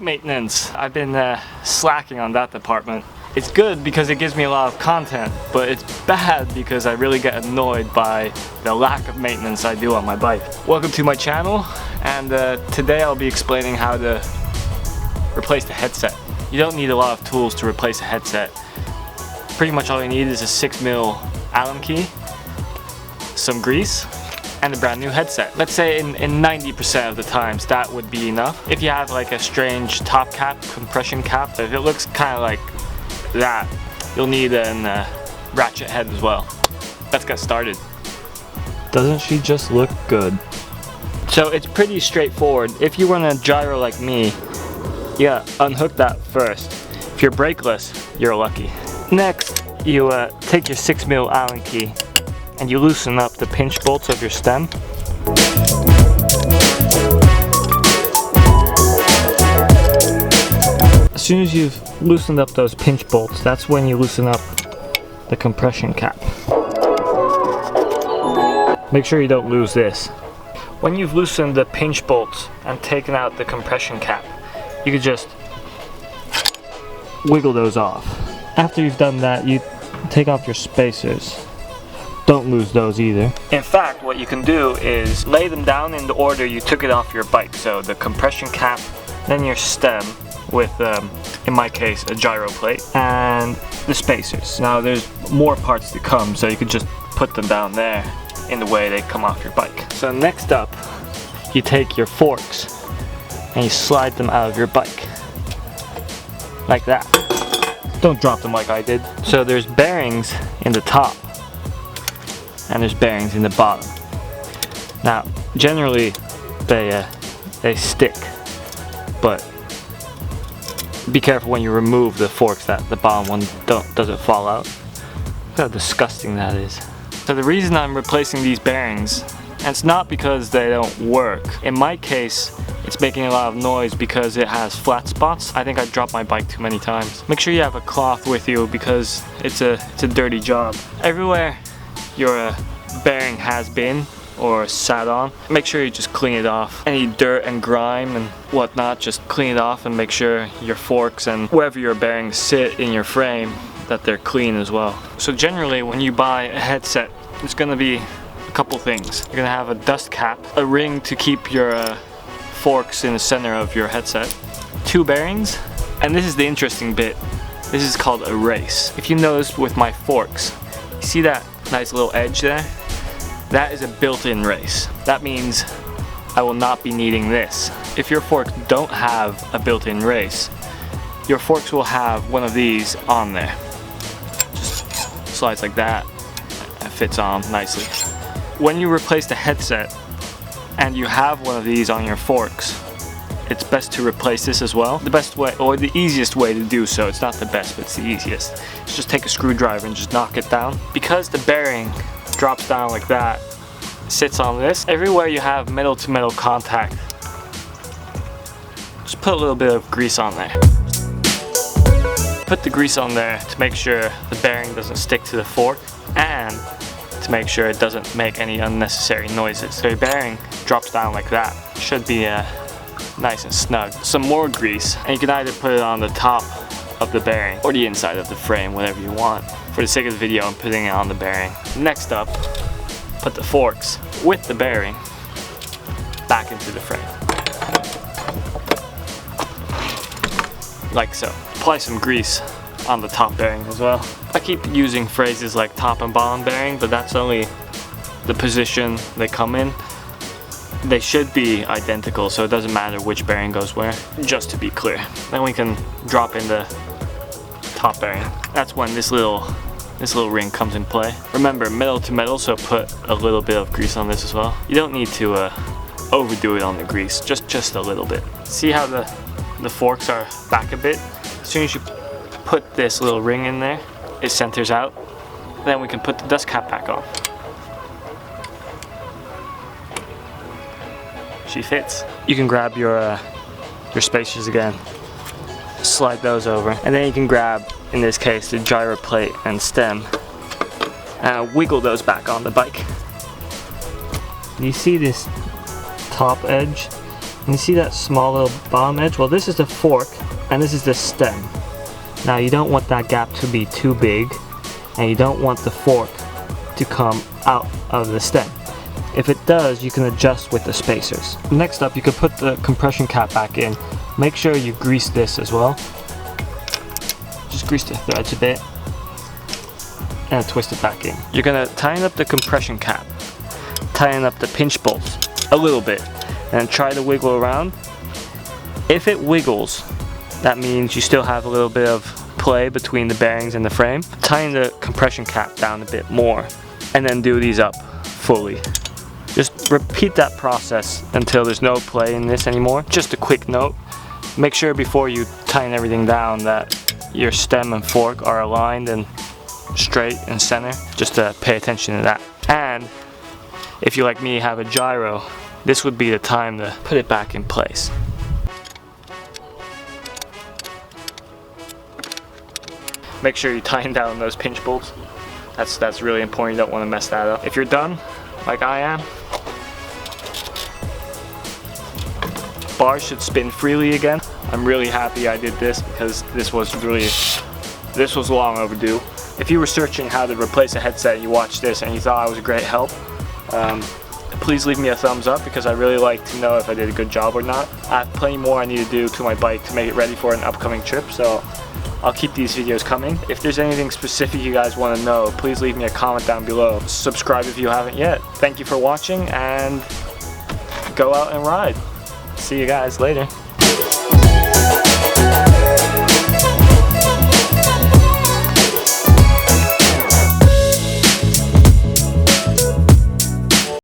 maintenance. I've been slacking on that department. It's good because it gives me a lot of content, but it's bad because I really get annoyed by the lack of maintenance I do on my bike. Welcome to my channel, and today I'll be explaining how to replace the headset. You don't need a lot of tools to replace a headset. Pretty much all you need is a 6mm Allen key, some grease, and a brand new headset. Let's say in 90% of the times that would be enough. If you have like a strange top cap, compression cap, if it looks kind of like that, you'll need a ratchet head as well. Let's get started. Doesn't she just look good? So it's pretty straightforward. If you run a gyro like me, you gotta unhook that first. If you're brakeless, you're lucky. Next, you take your 6mm Allen key and you loosen up the pinch bolts of your stem. As soon as you've loosened up those pinch bolts, that's when you loosen up the compression cap. Make sure you don't lose this. When you've loosened the pinch bolts and taken out the compression cap, you can just wiggle those off. After you've done that, you take off your spacers. Don't lose those either. In fact, what you can do is lay them down in the order you took it off your bike. So the compression cap, then your stem with, in my case, a gyro plate, and the spacers. Now there's more parts to come, so you could just put them down there in the way they come off your bike. So next up, you take your forks and you slide them out of your bike. Like that. Don't drop them like I did. So there's bearings in the top and there's bearings in the bottom. Now, generally they stick, but be careful when you remove the forks that the bottom one doesn't fall out. Look how disgusting that is. So the reason I'm replacing these bearings, and it's not because they don't work. In my case, it's making a lot of noise because it has flat spots. I think I dropped my bike too many times. Make sure you have a cloth with you because it's a dirty job. Everywhere your bearing has been or sat on, make sure you just clean it off. Any dirt and grime and whatnot, just clean it off and make sure your forks and wherever your bearings sit in your frame, that they're clean as well. So generally when you buy a headset, it's gonna be a couple things. You're gonna have a dust cap, a ring to keep your forks in the center of your headset, 2 bearings, and this is the interesting bit. This is called a race. If you notice with my forks, you see that nice little edge there? That is a built-in race. That means I will not be needing this. If your forks don't have a built-in race, your forks will have one of these on there. Just slides like that and fits on nicely. When you replace the headset and you have one of these on your forks, it's best to replace this as well. The best way, or the easiest way to do so, it's not the best, but it's the easiest, is just take a screwdriver and just knock it down. Because the bearing drops down like that, sits on this, everywhere you have metal to metal contact, just put a little bit of grease on there. Put the grease on there to make sure the bearing doesn't stick to the fork and to make sure it doesn't make any unnecessary noises. So your bearing drops down like that. Should be nice and snug. Some more grease, and you can either put it on the top of the bearing or the inside of the frame, whatever you want. For the sake of the video, I'm putting it on the bearing. Next up, put the forks with the bearing back into the frame. Like so. Apply some grease on the top bearing as well. I keep using phrases like top and bottom bearing, but that's only the position they come in. They should be identical, so it doesn't matter which bearing goes where, just to be clear. Then we can drop in the top bearing. That's when this little ring comes in play. Remember, metal to metal, so put a little bit of grease on this as well. You don't need to overdo it on the grease, just a little bit. See how the forks are back a bit? As soon as you put this little ring in there, it centers out. Then we can put the dust cap back on. She fits. You can grab your spacers again, slide those over, and then you can grab, in this case, the gyro plate and stem, and wiggle those back on the bike. You see this top edge? And you see that small little bottom edge? Well, this is the fork and this is the stem. Now you don't want that gap to be too big, and you don't want the fork to come out of the stem. If it does, you can adjust with the spacers. Next up, you can put the compression cap back in. Make sure you grease this as well. Just grease the threads a bit and twist it back in. You're gonna tighten up the compression cap, tighten up the pinch bolts a little bit, and try to wiggle around. If it wiggles, that means you still have a little bit of play between the bearings and the frame. Tighten the compression cap down a bit more, and then do these up fully. Just repeat that process until there's no play in this anymore. Just a quick note, make sure before you tighten everything down that your stem and fork are aligned and straight and center, just to pay attention to that. And if you, like me, have a gyro, this would be the time to put it back in place. Make sure you tighten down those pinch bolts. That's really important. You don't want to mess that up. If you're done, like I am, bars should spin freely again. I'm really happy I did this because this was long overdue. If you were searching how to replace a headset and you watched this and you thought I was a great help, please leave me a thumbs up because I really like to know if I did a good job or not. I have plenty more I need to do to my bike to make it ready for an upcoming trip, so I'll keep these videos coming. If there's anything specific you guys want to know, please leave me a comment down below. Subscribe if you haven't yet. Thank you for watching, and go out and ride. See you guys later.